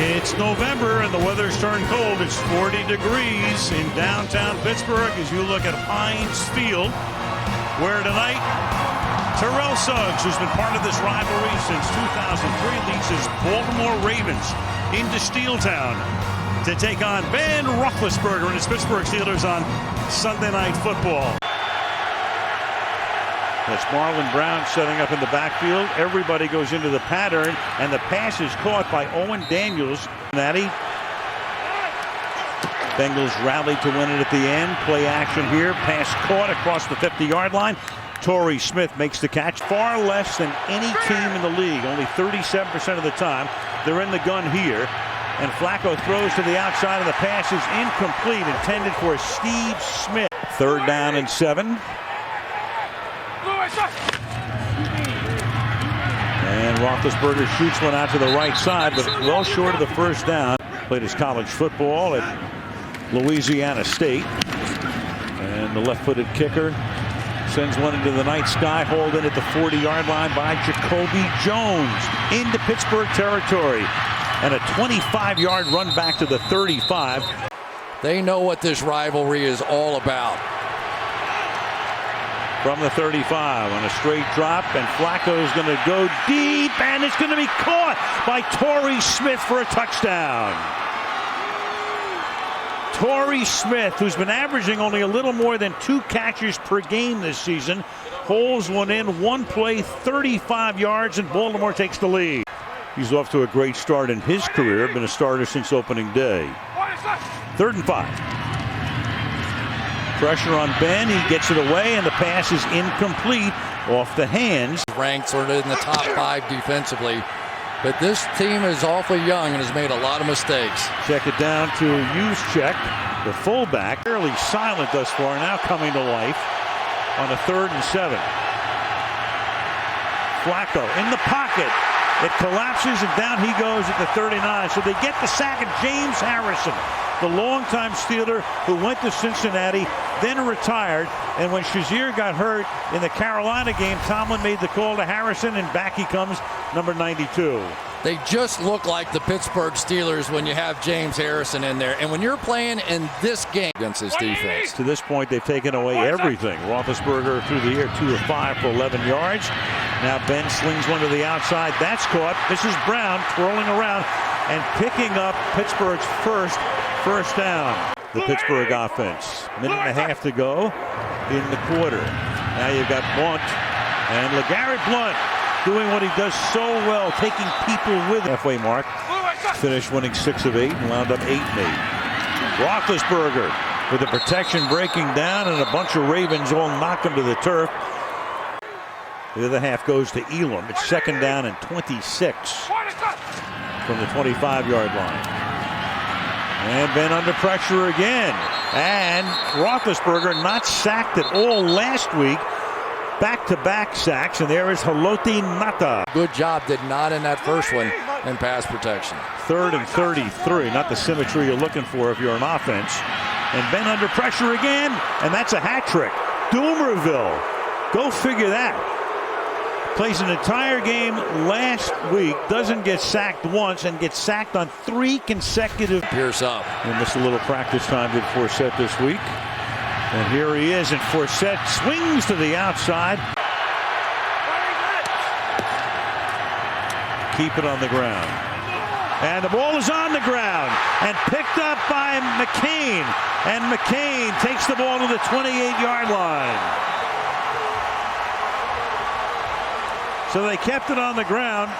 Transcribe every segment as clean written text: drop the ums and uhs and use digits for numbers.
It's November and the weather's turned cold. It's 40 degrees in downtown Pittsburgh as you look at Heinz Field, where tonight Terrell Suggs, who's been part of this rivalry since 2003, leads his Baltimore Ravens into Steeltown to take on Ben Roethlisberger and his Pittsburgh Steelers on Sunday Night Football. That's Marlon Brown setting up in the backfield. Everybody goes into the pattern, and the pass is caught by Owen Daniels. Bengals rally to win it at the end. Play action here. Pass caught across the 50-yard line. Torrey Smith makes the catch. Far less than any team in the league. Only 37% of the time they're in the gun here. And Flacco throws to the outside, and the pass is incomplete, intended for Steve Smith. 3rd down and 7. And Roethlisberger shoots one out to the right side, but well short of the 1st down. Played his college football at Louisiana State. And the left-footed kicker sends one into the night sky, hauled in at the 40-yard line by Jacoby Jones into Pittsburgh territory. And a 25-yard run back to the 35. They know what this rivalry is all about. From the 35 on a straight drop, and Flacco is going to go deep, and it's going to be caught by Torrey Smith for a touchdown. Torrey Smith, who's been averaging only a little more than 2 catches per game this season, holds one in, one play, 35 yards, and Baltimore takes the lead. He's off to a great start in his career, been a starter since opening day. 3rd and 5. Pressure on Ben, he gets it away, and the pass is incomplete off the hands. Ranked sort of in the top 5 defensively, but this team is awfully young and has made a lot of mistakes. Check it down to Juszczyk, the fullback. Fairly silent thus far, now coming to life on a 3rd and 7. Flacco in the pocket. It collapses, and down he goes at the 39. So they get the sack of James Harrison, the longtime Steeler who went to Cincinnati, then retired. And when Shazier got hurt in the Carolina game, Tomlin made the call to Harrison, and back he comes, number 92. They just look like the Pittsburgh Steelers when you have James Harrison in there. And when you're playing in this game against this defense. To this point, they've taken away everything. Roethlisberger through the air, 2 of 5 for 11 yards. Now Ben slings one to the outside. That's caught. This is Brown twirling around and picking up Pittsburgh's first down. The Pittsburgh offense. Minute and a half to go in the quarter. Now you've got Blunt and LeGarrette Blunt doing what he does so well, taking people with him. Halfway mark. Finished winning 6 of 8 and wound up 8 and 8. Roethlisberger with the protection breaking down, and a bunch of Ravens all knock him to the turf. The other half goes to Elam. It's 2nd down and 26 from the 25-yard line. And Ben under pressure again. And Roethlisberger not sacked at all last week. Back-to-back sacks, and there is Haloti Ngata. Good job, did not in that first one in pass protection. 3rd and 33, not the symmetry you're looking for if you're an offense. And Ben under pressure again, and that's a hat trick. Doomerville, go figure that. Plays an entire game last week, doesn't get sacked once, and gets sacked on 3 consecutive. Pierce up. And missed a little practice time with Forsett this week. And here he is, and Forsett swings to the outside. Keep it on the ground. And the ball is on the ground and picked up by McCain. And McCain takes the ball to the 28-yard line. So they kept it on the ground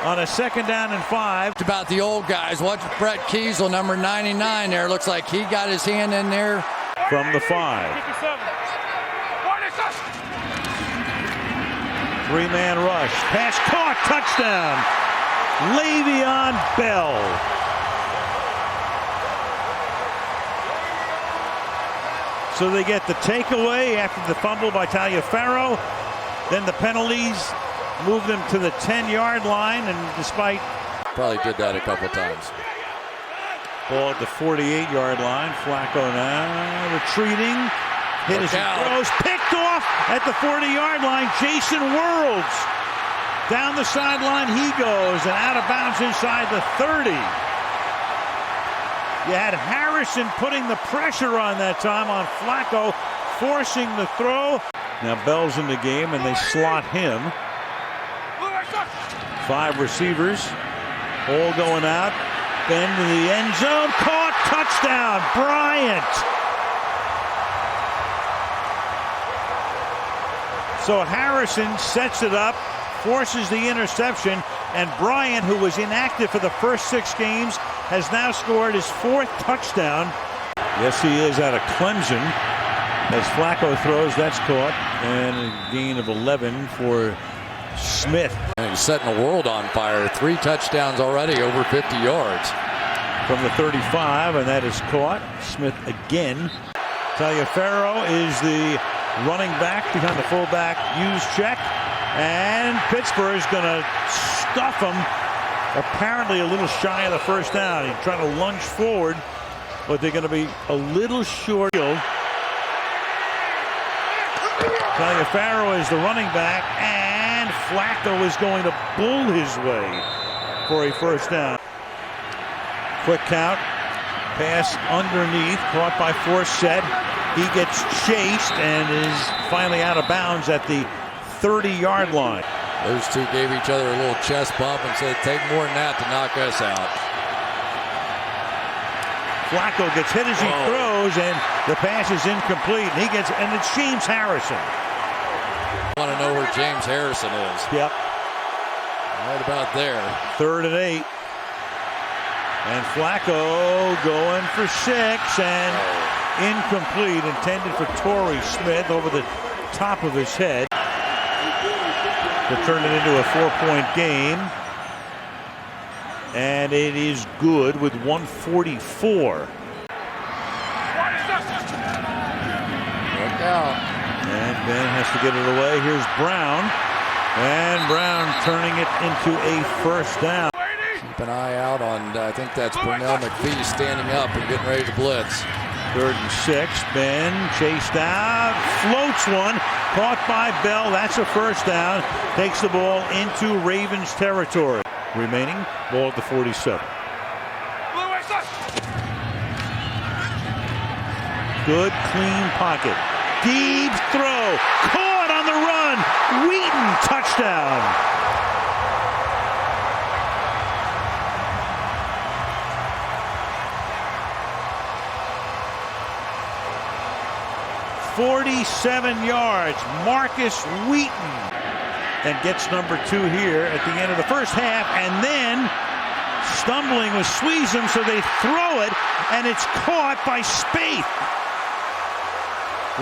on a 2nd down and 5. It's about the old guys. Watch Brett Kiesel, number 99 there. Looks like he got his hand in there. From the 5. 3-man rush. Pass caught. Touchdown. Le'Veon Bell. So they get the takeaway after the fumble by Taliaferro. Then the penalties move them to the 10-yard line, and despite... Probably did that a couple times. Ball at the 48-yard line. Flacco now retreating. Hit as he throws. Picked off at the 40-yard line. Jason Worlds. Down the sideline he goes, and out of bounds inside the 30. You had Harrison putting the pressure on that time on Flacco, forcing the throw. Now Bell's in the game, and they slot him. 5 receivers, all going out. Ben to the end zone, caught, touchdown, Bryant. So Harrison sets it up, forces the interception, and Bryant, who was inactive for the first 6 games, has now scored his 4th touchdown. Yes, he is out of Clemson. As Flacco throws, that's caught, and a gain of 11 for Smith. And he's setting the world on fire. 3 touchdowns already, over 50 yards. From the 35, and that is caught. Smith again. Taliaferro is the running back behind the fullback use check. And Pittsburgh is going to stuff him. Apparently a little shy of the first down. He's trying to lunge forward, but they're going to be a little short. Taliaferro is the running back, and Flacco is going to bull his way for a first down. Quick count, pass underneath, caught by Forsett. He gets chased and is finally out of bounds at the 30-yard line. Those two gave each other a little chest bump and said, take more than that to knock us out. Flacco gets hit as he throws, and the pass is incomplete. And it's James Harrison. I want to know where James Harrison is. Yep. Right about there. 3rd and 8. And Flacco going for 6, and incomplete, intended for Torrey Smith over the top of his head. To turn it into a 4-point game. And it is good with 1:44. Look out. And Ben has to get it away. Here's Brown. And Brown turning it into a first down. Keep an eye out on, I think that's Pernell McPhee standing up and getting ready to blitz. 3rd and 6. Ben chased out, floats one, caught by Bell. That's a first down. Takes the ball into Ravens territory. Remaining, ball at the 47. Good, clean pocket. Deep throw, caught on the run. Wheaton, touchdown. "47 yards, Marcus Wheaton." And gets number 2 here at the end of the first half, and then stumbling with Sweezum, so they throw it, and it's caught by Spaeth.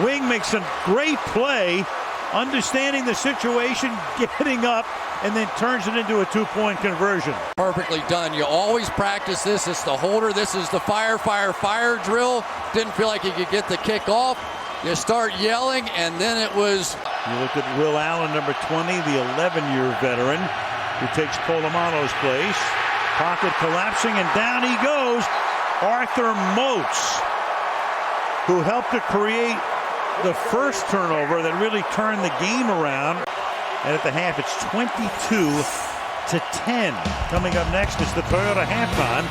Wing makes a great play, understanding the situation, getting up, and then turns it into a 2-point conversion. Perfectly done. You always practice this. It's the holder. This is the fire drill. Didn't feel like he could get the kick off. You start yelling, and then it was... You look at Will Allen, number 20, the 11-year veteran, who takes Polamalu's place. Pocket collapsing, and down he goes. Arthur Moats, who helped to create the first turnover that really turned the game around. And at the half, it's 22-10. Coming up next is the Toyota halftime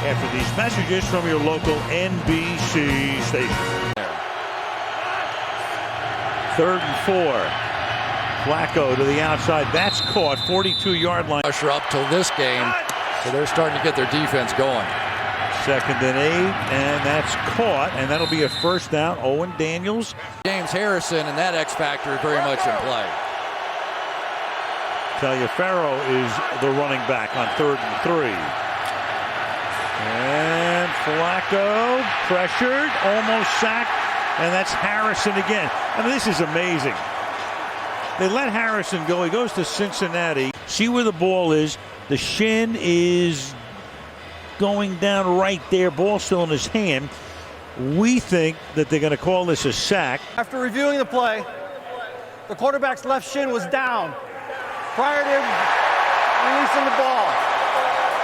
after these messages from your local NBC station. 3rd and 4. Flacco to the outside. That's caught. 42-yard line. Pressure up till this game, so they're starting to get their defense going. 2nd and 8, and that's caught, and that'll be a first down. Owen Daniels. James Harrison and that X factor is very much in play. Taliaferro is the running back on 3rd and 3. And Flacco pressured, almost sacked, and that's Harrison again. I mean, this is amazing. They let Harrison go. He goes to Cincinnati. See where the ball is. The shin is going down right there. Ball still in his hand. We think that they're going to call this a sack. After reviewing the play, the quarterback's left shin was down prior to releasing the ball.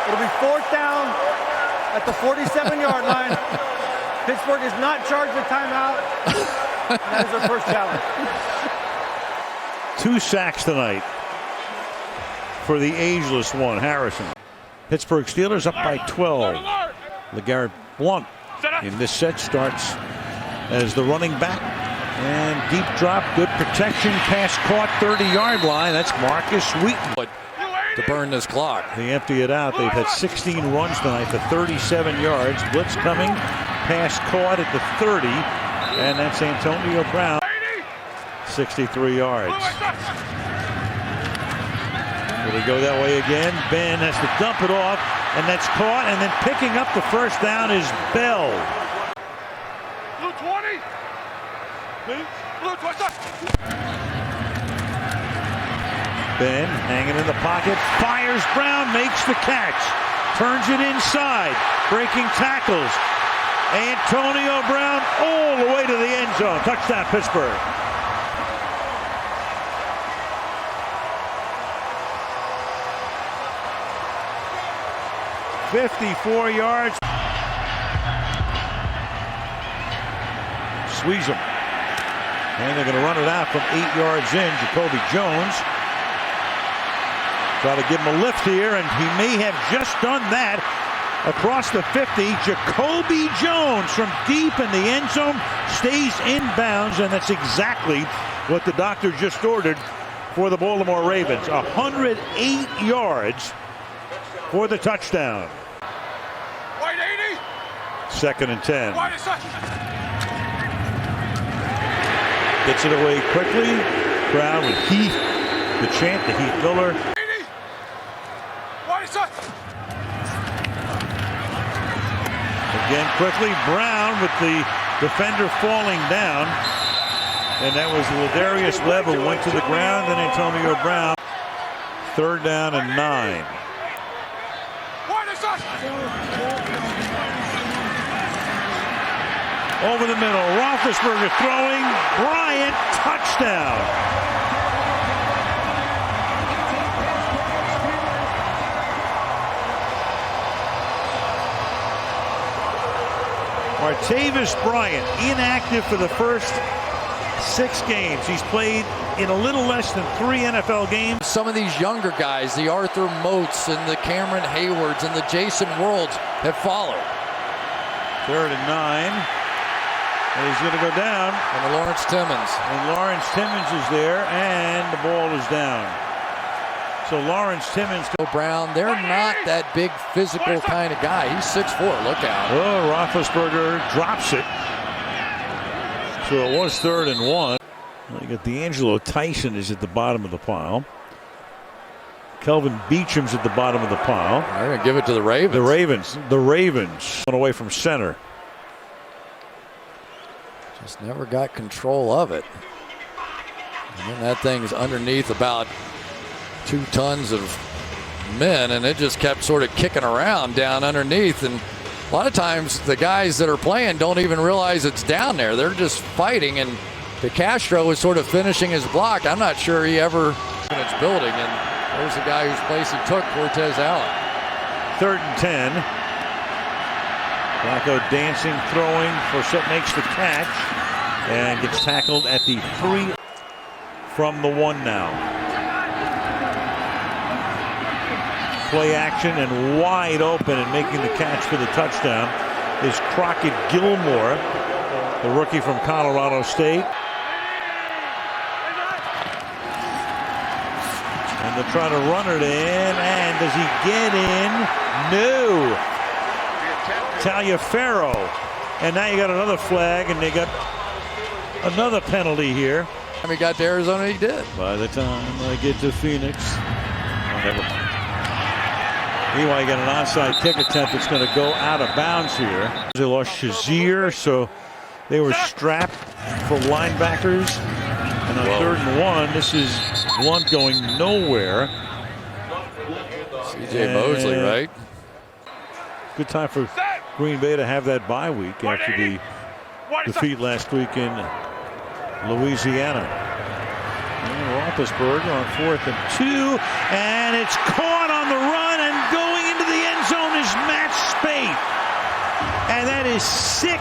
It'll be 4th down at the 47-yard line. Pittsburgh is not charged with timeout. And that is their first challenge. 2 sacks tonight for the ageless one, Harrison. Pittsburgh Steelers up by 12. LeGarrette Blunt in this set starts as the running back. And deep drop, good protection, pass caught, 30-yard line. That's Marcus Wheaton. To burn this clock. They empty it out. They've had 16 runs tonight for 37 yards. Blitz coming, pass caught at the 30, and that's Antonio Brown, 63 yards. Will he go that way again? Ben has to dump it off, and that's caught, and then picking up the first down is Bell. Blue 20. Blue 20. Ben hanging in the pocket, fires Brown, makes the catch, turns it inside, breaking tackles. Antonio Brown all the way to the end zone. Touchdown, Pittsburgh. "54 yards. Squeeze him. And they're going to run it out from 8 yards in. Jacoby Jones. Try to give him a lift here, and he may have just done that across the 50. Jacoby Jones from deep in the end zone stays inbounds, and that's exactly what the doctor just ordered for the Baltimore Ravens. 108 yards for the touchdown. White 80. 2nd and 10. White is such. Gets it away quickly. Crowd with Heath, the chant to Heath Miller. 80. White is such. Again quickly, Brown with the defender falling down. And that was Ladarius Webb who went to the ground, then Antonio Brown. 3rd down and 9. White is such. Over the middle, Roethlisberger throwing, Bryant, touchdown. Martavis Bryant, inactive for the first 6 games. He's played in a little less than 3 NFL games. Some of these younger guys, the Arthur Moats and the Cameron Haywards and the Jason Worlds have followed. 3rd and 9. And he's going to go down. And the Lawrence Timmons. And Lawrence Timmons is there, and the ball is down. So Lawrence Timmons. Brown, they're not that big physical kind of guy. He's 6'4", look out. Oh, Roethlisberger drops it. So it was 3rd and 1. You got D'Angelo Tyson is at the bottom of the pile. Kelvin Beacham's at the bottom of the pile. They're going to give it to the Ravens. The Ravens. Away from center. Just never got control of it. And then that thing's underneath about 2 tons of men, and it just kept sort of kicking around down underneath. And a lot of times the guys that are playing don't even realize it's down there. They're just fighting, and DeCastro is sort of finishing his block. I'm not sure he ever in its building, and there's the guy whose place he took, Cortez Allen. 3rd and 10. Flacco dancing, throwing. Forsett makes the catch and gets tackled at the 3 from the 1 now. Play action and wide open, and making the catch for the touchdown is Crockett Gilmore, the rookie from Colorado State. And they're trying to run it in, and does he get in? No. Taliaferro. And now you got another flag, and they got another penalty here. When he got to Arizona, he did. By the time I get to Phoenix, oh, never mind. Meanwhile, you got an onside kick attempt that's going to go out of bounds here. They lost Shazier, so they were strapped for linebackers. And on 3rd and 1, this is Blunt going nowhere. C.J. Mosley, right? Good time for Green Bay to have that bye week after the defeat last week in Louisiana. And Roethlisberger on 4th and 2, and it's caught on the run, and going into the end zone is Matt Spate. And that is 6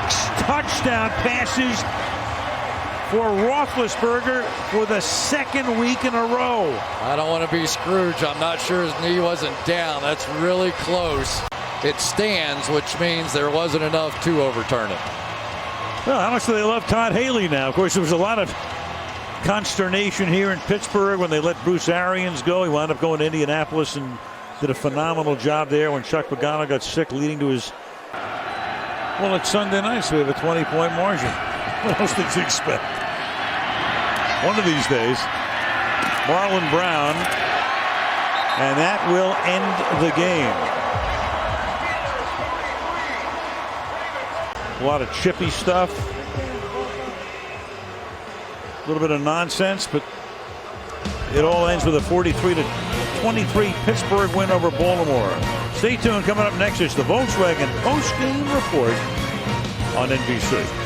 touchdown passes for Roethlisberger for the 2nd week in a row. I don't want to be Scrooge. I'm not sure his knee wasn't down. That's really close. it stands, which means there wasn't enough to overturn it. Well, how much do they love Todd Haley now? Of course, there was a lot of consternation here in Pittsburgh when they let Bruce Arians go. He wound up going to Indianapolis and did a phenomenal job there when Chuck Pagano got sick, leading to his... Well, it's Sunday night, so we have a 20-point margin. What else did you expect? One of these days, Marlon Brown, and that will end the game. A lot of chippy stuff. A little bit of nonsense, but it all ends with a 43-23 Pittsburgh win over Baltimore. Stay tuned. Coming up next is the Volkswagen post-game report on NBC.